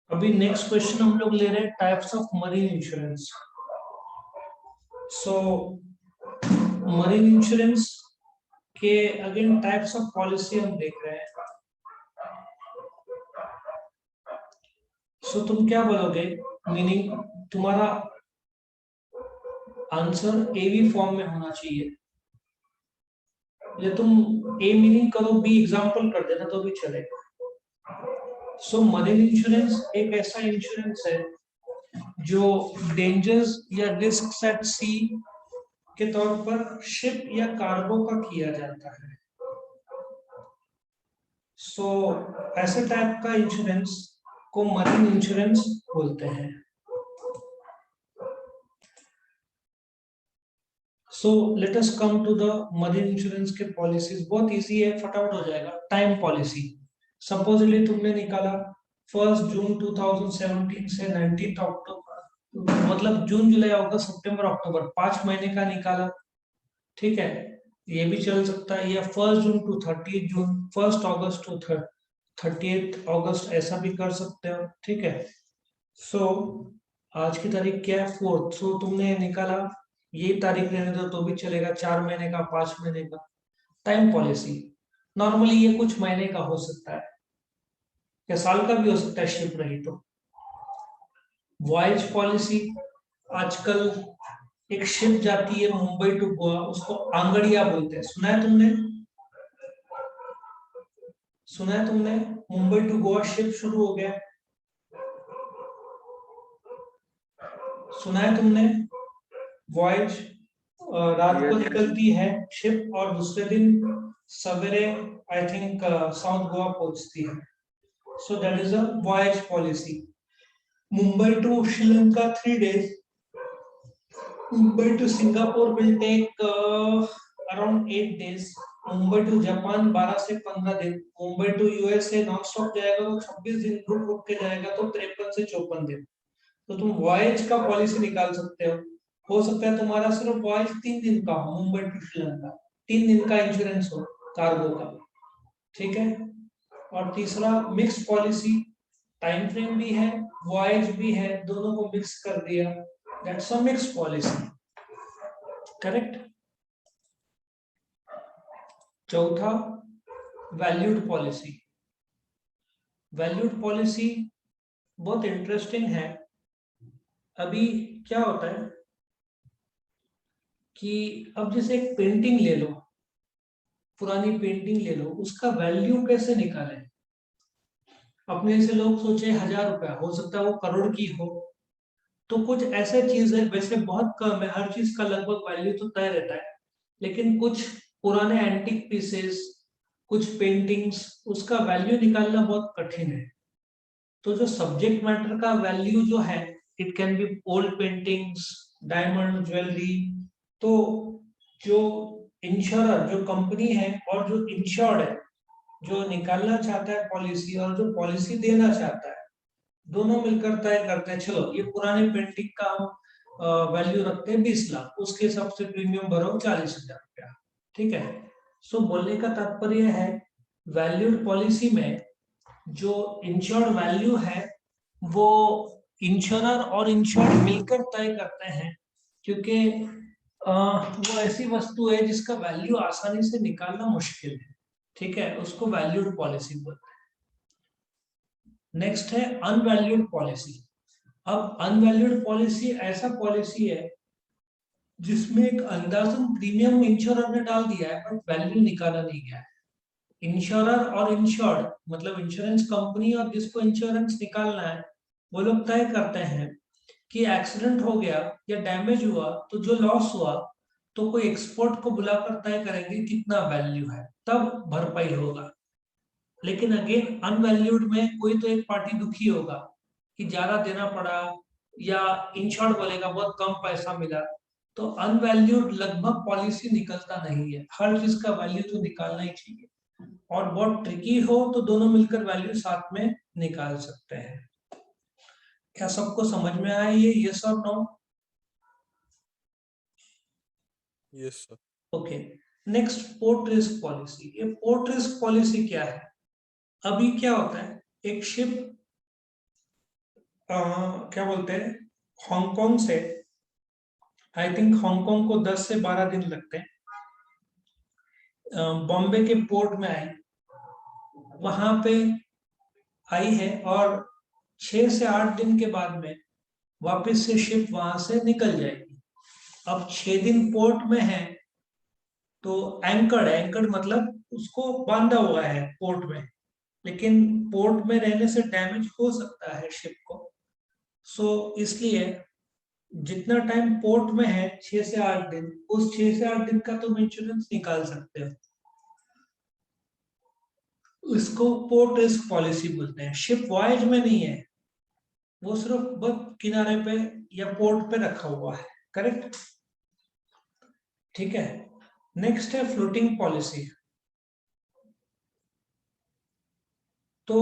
अभी next question हम लोग ले रहे हैं types of marine insurance. So marine insurance के अगेन टाइप्स ऑफ पॉलिसी हम देख रहे हैं। सो तुम क्या बोलोगे, मीनिंग तुम्हारा आंसर ए बी फॉर्म में होना चाहिए, या तुम ए मीनिंग करो बी एग्जाम्पल कर देना तो भी चलेगा। सो मरीन इंश्योरेंस एक ऐसा इंश्योरेंस है जो डेंजर्स या रिस्क एट सी के तौर पर शिप या कार्गो का किया जाता है। सो ऐसे टाइप का इंश्योरेंस को मरीन इंश्योरेंस बोलते हैं। So let us come to the marine insurance के पॉलिसीज। बहुत इजी है, फटाफट हो जाएगा। टाइम पॉलिसी, सपोजली तुमने निकाला 1 जून 2017 से 19 अक्टूबर, मतलब जून जुलाई अगस्त सितंबर अक्टूबर 5 महीने का निकाला, ठीक है। ये भी चल सकता है, या 1 जून टू 30 जून, 1 अगस्त टू 30 अगस्त, ऐसा भी कर सकते हो, ठीक है। सो आज की तारीख क्या है, 4। सो तुमने निकाला, ये तारीख रहने दो तो भी चलेगा, 4 महीने का, 5 महीने का। टाइम पॉलिसी नॉर्मली ये कुछ महीने का हो सकता है, या साल का भी हो सकता है शिप रही तो। वॉयज पॉलिसी, आजकल एक शिप जाती है मुंबई टू गोवा, उसको आंगड़िया बोलते हैं। सुना है तुमने? सुना है तुमने? मुंबई टू गोवा शिप शुरू हो गया, सुना है तुमने? वॉयज रात को निकलती है शिप और दूसरे दिन सवेरे आई थिंक साउथ गोवा पहुंचती है। So that is a voyage policy. Mumbai to Sri Lanka 3 days, Mumbai to Singapore will take around 8 days, Mumbai to Japan 12 से 15 दिन, Mumbai to USA non stop जाएगा तो 26 दिन, रुक रुक के जाएगा तो 53 से 54 दिन। तो तुम वॉयज का पॉलिसी निकाल सकते हो सकता है तुम्हारा सिर्फ वॉयज 3 दिन का हो, मुंबई टू श्रीलंका 3 दिन का इंश्योरेंस हो कार्गो का, ठीक है। और तीसरा मिक्स पॉलिसी, टाइम फ्रेम भी है वॉयज भी है, दोनों को मिक्स कर दिया, that's a mix policy, correct. चौथा वैल्यूड पॉलिसी। वैल्यूड पॉलिसी बहुत इंटरेस्टिंग है। अभी क्या होता है कि अब जैसे एक पेंटिंग ले लो, पुरानी पेंटिंग ले लो, उसका वैल्यू कैसे निकालें। अपने से लोग सोचे 1000 रुपया, हो सकता है वो करोड़ की हो। तो कुछ ऐसे चीज है, वैसे बहुत कम है, हर चीज का लगभग वैल्यू तो तय रहता है, लेकिन कुछ पुराने एंटीक पीसेस, कुछ पेंटिंग्स, उसका वैल्यू निकालना बहुत कठिन है। तो जो सब्जेक्ट मैटर का वैल्यू जो है, it can be old paintings, diamond jewellery. तो जो इंश्योरर, जो कंपनी है और जो इंश्योर्ड है, जो निकालना चाहता है पॉलिसी और जो पॉलिसी देना चाहता है, दोनों मिलकर तय करते हैं, चलो ये पुरानी पेंटिंग का हम वैल्यू रखते हैं 20 लाख, उसके हिसाब से प्रीमियम भरो 40,000 रुपया, ठीक है। सो बोलने का तात्पर्य है, वैल्यूड पॉलिसी में जो इंश्योर्ड वैल्यू है वो इंश्योरर और इंश्योर्ड मिलकर तय करते हैं, क्योंकि वो ऐसी वस्तु है जिसका वैल्यू आसानी से निकालना मुश्किल है, ठीक है, उसको वैल्यूड पॉलिसी बोलते हैं। नेक्स्ट है अनवैल्यूड पॉलिसी। अब अनवैल्यूड पॉलिसी ऐसा पॉलिसी है जिसमें एक अंदाजन प्रीमियम इंश्योरर ने डाल दिया है बट वैल्यू निकाला नहीं गया है। इंश्योरर और इंश्योर्ड, मतलब इंश्योरेंस कंपनी और जिसको इंश्योरेंस निकालना है, वो लोग तय करते हैं कि एक्सीडेंट हो गया या डैमेज हुआ तो जो लॉस हुआ, तो कोई एक्सपर्ट को बुलाकर तय करेंगे कितना वैल्यू है, तब भरपाई होगा। लेकिन अगेन अनवैल्यूड में कोई तो एक पार्टी दुखी होगा कि ज्यादा देना पड़ा, या इंश्योर्ड बोलेगा बहुत कम पैसा मिला। तो अनवैल्यूड लगभग पॉलिसी निकलता नहीं है, हर चीज का वैल्यू तो निकालना ही चाहिए, और बहुत ट्रिकी हो तो दोनों मिलकर वैल्यू साथ में निकाल सकते हैं। क्या सबको समझ में आया ये, यस और no? Yes sir. Okay. Next port risk policy. ये पोर्ट रिस्क पॉलिसी क्या है? अभी क्या होता है, एक शिप क्या बोलते हैं, हांगकांग से, आई थिंक हांगकांग को 10 से 12 दिन लगते हैं, बॉम्बे के पोर्ट में आई, वहां पे आई है, और 6 से 8 दिन के बाद में वापस से शिप वहां से निकल जाएगी। अब 6 दिन पोर्ट में है, तो एंकर्ड मतलब उसको बांधा हुआ है पोर्ट में, लेकिन पोर्ट में रहने से डैमेज हो सकता है शिप को। सो इसलिए जितना टाइम पोर्ट में है, 6 से 8 दिन, उस 6 से 8 दिन का तुम इंश्योरेंस निकाल सकते हो। इसको पोर्ट रिस्क पॉलिसी बोलते हैं। शिप वॉयज में नहीं है, वो सिर्फ बस किनारे पे या पोर्ट पे रखा हुआ है। करेक्ट, ठीक है। नेक्स्ट है फ्लोटिंग पॉलिसी। तो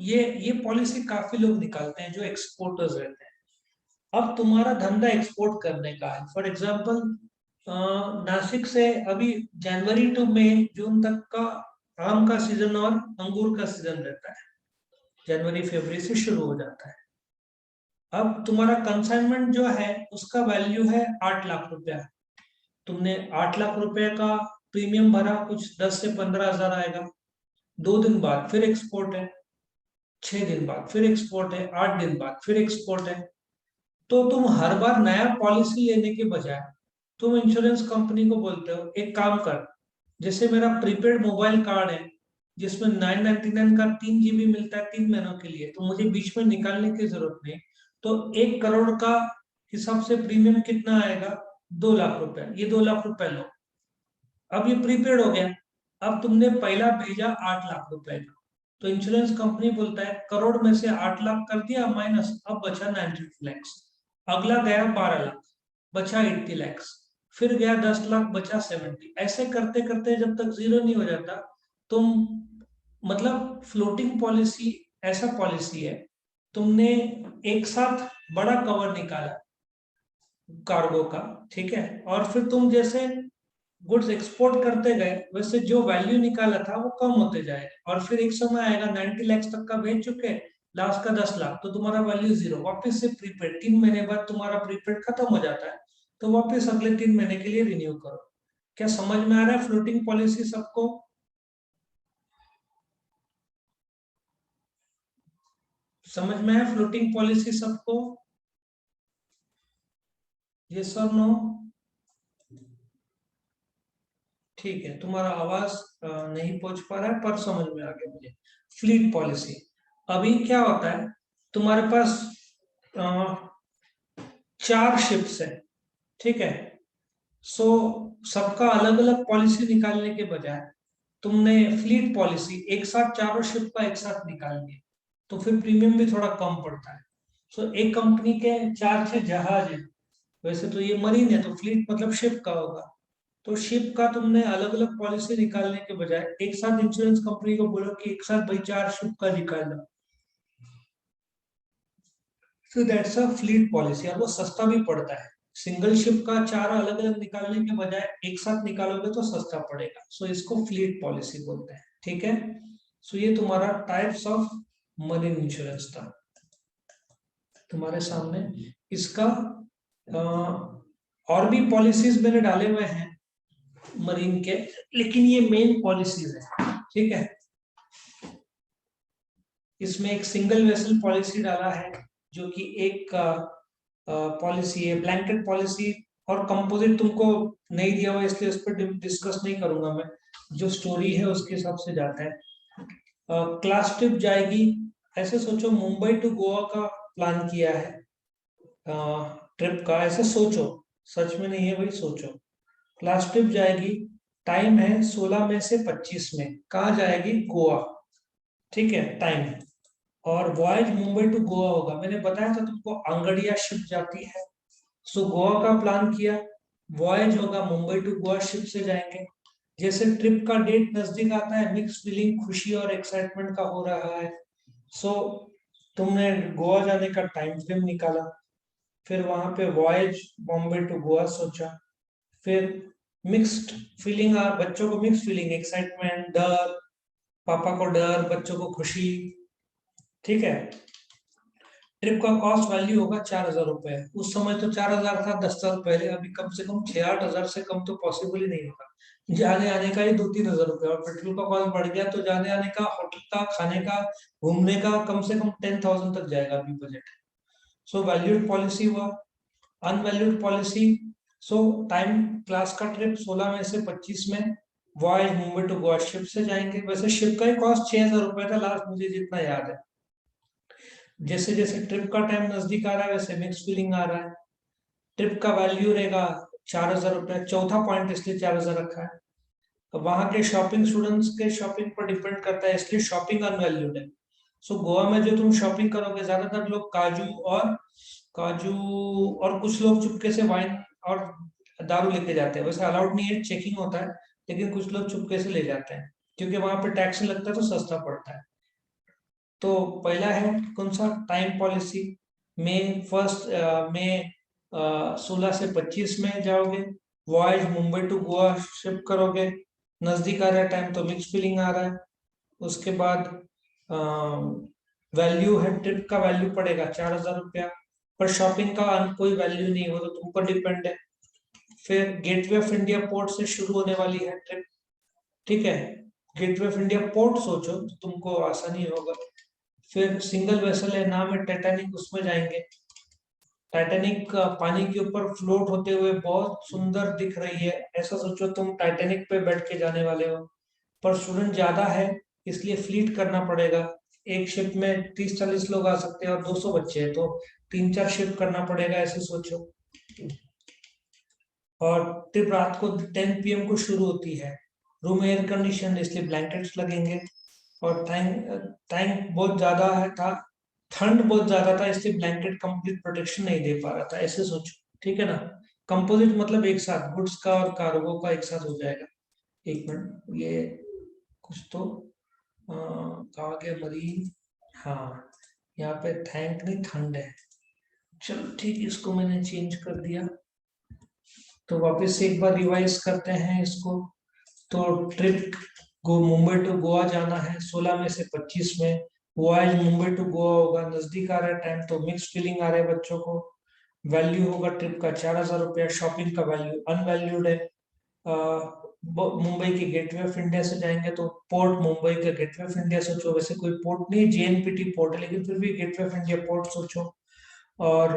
ये पॉलिसी काफी लोग निकालते हैं जो एक्सपोर्टर्स रहते हैं। अब तुम्हारा धंधा एक्सपोर्ट करने का है, फॉर एग्जांपल नासिक से अभी जनवरी टू मई जून तक का आम का सीजन और अंगूर का सीजन रहता है, जनवरी फरवरी से शुरू हो जाता है। अब तुम्हारा कंसाइनमेंट जो है उसका वैल्यू है 8 लाख रुपया। तुमने 8 लाख रुपए का प्रीमियम भरा, कुछ 10 से 15 हजार आएगा। 2 दिन बाद फिर एक्सपोर्ट है, 6 दिन बाद फिर एक्सपोर्ट है, 8 दिन बाद फिर एक्सपोर्ट है। तो तुम हर बार नया पॉलिसी लेने के बजाय तुम इंश्योरेंस कंपनी को बोलते हो, एक काम कर, जैसे मेरा प्रीपेड मोबाइल कार्ड है जिसमें 999 का 3 GB मिलता है 3 महीनों के लिए, तो मुझे बीच में निकालने की जरूरत नहीं। तो 1 करोड़ का हिसाब से प्रीमियम कितना आएगा, 2 लाख रुपए। ये 2 लाख रुपए लो, अब ये प्रीपेड हो गया। अब तुमने पहला भेजा 8 लाख रुपए का, तो इंश्योरेंस कंपनी बोलता है करोड़ में से 8 लाख कर दिया माइनस, अब बचा 90 लैक्स। अगला गया 12 लाख, बचा 80 लैक्स। फिर गया 10 लाख, बचा 70। ऐसे करते करते जब तक जीरो नहीं हो जाता तुम, मतलब फ्लोटिंग पॉलिसी ऐसा पॉलिसी है, तुमने एक साथ बड़ा कवर निकाला कार्गो का, ठीक है, और फिर तुम जैसे गुड्स एक्सपोर्ट करते गए वैसे जो वैल्यू निकाला था वो कम होते जाएगा, और फिर एक समय आएगा 90 लैक्स तक का बेच चुके, लास्ट का 10 लाख, तो तुम्हारा वैल्यू जीरो, वापस से प्रीपेड। 3 महीने बाद तुम्हारा प्रीपेड खत्म हो जाता है, तो वापस अगले 3 महीने के लिए रिन्यू करो। क्या समझ में आ रहा है फ्लोटिंग पॉलिसी सबको? समझ में है फ्लोटिंग पॉलिसी सबको? यस और नो? ठीक है, तुम्हारा आवाज नहीं पहुंच पा रहा है पर समझ में आ गया मुझे। फ्लीट पॉलिसी, अभी क्या होता है, तुम्हारे पास अ, 4 शिप्स है, ठीक है। सो सबका अलग अलग पॉलिसी निकालने के बजाय तुमने फ्लीट पॉलिसी एक साथ चारों शिप का एक साथ निकाल लिया, तो फिर प्रीमियम भी थोड़ा कम पड़ता है। सो एक कंपनी के 4-6 जहाज है, वैसे तो ये मरीन है तो फ्लीट मतलब शिप का होगा, तो शिप का तुमने अलग अलग पॉलिसी निकालने के बजाय एक साथ इंश्योरेंस कंपनी को बोलो कि एक साथ भाई 4 शिप का निकाल लो, तो दैट्स अ फ्लीट पॉलिसी, और वो सस्ता भी पड़ता है। सिंगल शिप का 4 अलग अलग निकालने के बजाय एक साथ निकालोगे तो सस्ता पड़ेगा, सो इसको फ्लीट पॉलिसी बोलते हैं, ठीक है। सो ये तुम्हारा टाइप्स ऑफ मरीन इंश्योरेंस था तुम्हारे सामने। इसका और भी पॉलिसीज मैंने डाले हुए हैं मरीन के, लेकिन ये मेन पॉलिसीज है, ठीक है। इसमें एक सिंगल वेसल पॉलिसी डाला है जो कि एक पॉलिसी है, ब्लैंकेट पॉलिसी, और कंपोजिट तुमको नहीं दिया हुआ इसलिए उस पर डिस्कस नहीं करूंगा मैं, जो स्टोरी है उसके हिसाब से जाता है। क्लास ट्रिप जाएगी, ऐसे सोचो मुंबई टू गोवा का प्लान किया है ट्रिप का, ऐसे सोचो, सच में नहीं है भाई, सोचो। क्लास ट्रिप जाएगी, टाइम है 16 में से 25 में, कहाँ जाएगी, गोवा, ठीक है, टाइम। और वॉयज मुंबई टू गोवा होगा, मैंने बताया था तुमको अंगड़िया शिप जाती है। सो गोवा का प्लान किया, वॉयज होगा मुंबई टू गोवा, शिप से जाएंगे। जैसे ट्रिप का डेट नजदीक आता है, मिक्स फीलिंग खुशी और एक्साइटमेंट का हो रहा है। सो तुमने गोवा जाने का टाइम फ्रेम निकाला, फिर वहां पे वॉयज बॉम्बे टू गोवा सोचा, फिर मिक्स्ड फीलिंग, बच्चों को मिक्स फीलिंग, एक्साइटमेंट, डर, पापा को डर, बच्चों को खुशी, ठीक है। ट्रिप का कॉस्ट वैल्यू होगा 4,000 रुपए। उस समय तो 4,000 था 10 साल पहले, अभी कम से कम 6-8 हजार से कम तो पॉसिबल ही नहीं होगा। जाने आने का ही 2-3 हजार रुपये, और पेट्रोल का कॉस्ट बढ़ गया तो जाने आने का, होटल का, खाने का, घूमने का कम से कम 10,000 तक जाएगा अभी बजट। सो वैल्यूड पॉलिसी हुआ। Unvalued policy, so time class का ट्रिप 16 में से 25 में, voyage Mumbai to Goa ship से जाएंगे। वैसे शिप का ही कॉस्ट 6,000 रुपए था लास्ट, मुझे जितना याद है। जैसे जैसे ट्रिप का टाइम नजदीक आ रहा है वैसे मिक्स फीलिंग आ रहा है। ट्रिप का वैल्यू रहेगा 4,000 रुपए, चौथा पॉइंट इसलिए 4,000 रखा है। तो वहां के शॉपिंग, स्टूडेंट्स के शॉपिंग पर डिपेंड करता है, इसलिए शॉपिंग अनवैल्यूड है। सो गोवा में जो तुम शॉपिंग करोगे, ज्यादातर लोग काजू और कुछ लोग चुपके से वाइन और दारू लेके जाते हैं। वैसे अलाउड नहीं है, चेकिंग होता है, लेकिन कुछ लोग चुपके से ले जाते हैं क्योंकि वहां पे टैक्स लगता है तो सस्ता पड़ता है। तो पहला है कौन सा, time policy. May first, May 16 से 25 में जाओगे, voyage Mumbai to Goa shift करोगे। नजदीक आ रहा है टाइम तो मिक्स फीलिंग आ रहा है। उसके बाद वैल्यू है, ट्रिप का वैल्यू पड़ेगा 4,000 रुपया, पर शॉपिंग का कोई वैल्यू नहीं, वो तो तुम पर डिपेंड है। फिर गेटवे ऑफ इंडिया पोर्ट से शुरू होने वाली है ट्रिप, ठीक है। गेटवे ऑफ इंडिया पोर्ट सोचो तो तुमको आसानी होगा। फिर सिंगल वेसल है, नाम है टाइटैनिक, उसमें जाएंगे। टाइटैनिक पानी के ऊपर फ्लोट होते हुए बहुत सुंदर दिख रही है, ऐसा सोचो तुम टाइटैनिक पे बैठ के जाने वाले हो। पर स्टूडेंट ज्यादा है, इसलिए फ्लीट करना पड़ेगा। एक शिप में 30-40 लोग आ सकते हैं और 200 बच्चे हैं, तो 3-4 शिप करना पड़ेगा, ऐसे सोचो। और ट्रिप रात को 10 PM को शुरू होती है। रूम एयर कंडीशन, इसलिए ब्लैंकेट्स लगेंगे। और टैंक टैंक बहुत ज्यादा है था, ठंड बहुत ज्यादा था, इसलिए ब्लैंकेट कंप्लीट प्रोटेक्शन नहीं दे पा रहा था, ऐसे सोचो, ठीक है ना। कंपोजिट मतलब एक साथ गुड्स का और कार्गो का एक साथ हो जाएगा। एक मिनट, ये कुछ तो कहा गया, मरीन, हाँ, यहाँ पे थैंक नहीं, ठंड है। चलो ठीक, इसको मैंने चेंज कर दिया। तो वापस से एक बार रिवाइज करते हैं इसको। तो ट्रिप मुंबई टू गोवा जाना है 16 में से 25 में, वॉयज मुंबई टू गोवा होगा। नजदीक आ रहा है टाइम तो मिक्स फीलिंग आ रहा है बच्चों को। वैल्यू होगा ट्रिप का 4,000 रुपया। शॉपिंग का वैल्यू अनवैल्यूड है। मुंबई के गेटवे ऑफ इंडिया से जाएंगे तो पोर्ट मुंबई का गेटवे ऑफ इंडिया सोचो। वैसे कोई पोर्ट नहीं, JNPT पोर्ट है, लेकिन फिर भी गेटवे ऑफ इंडिया पोर्ट सोचो। और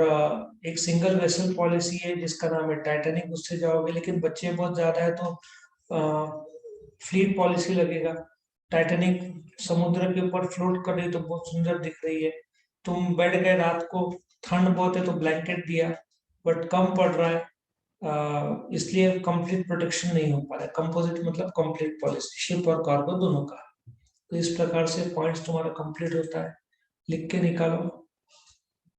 एक सिंगल वेसल पॉलिसी है जिसका नाम है टाइटैनिक, उससे जाओगे, लेकिन बच्चे बहुत ज्यादा है तो फ्लीट पॉलिसी लगेगा। टाइटैनिक समुद्र के ऊपर फ्लोट कर रही है तो बहुत सुंदर दिख रही है। तुम बैठ गए रात को, ठंड बहुत है तो ब्लैंकेट दिया, बट कम पड़ रहा है, इसलिए कंप्लीट प्रोटेक्शन नहीं हो पा रहा है। कंपोजिट मतलब कंप्लीट पॉलिसी, शिप और कार्गो दोनों का। तो इस प्रकार से पॉइंट्स तुम्हारा कंप्लीट होता है, लिख के निकालो।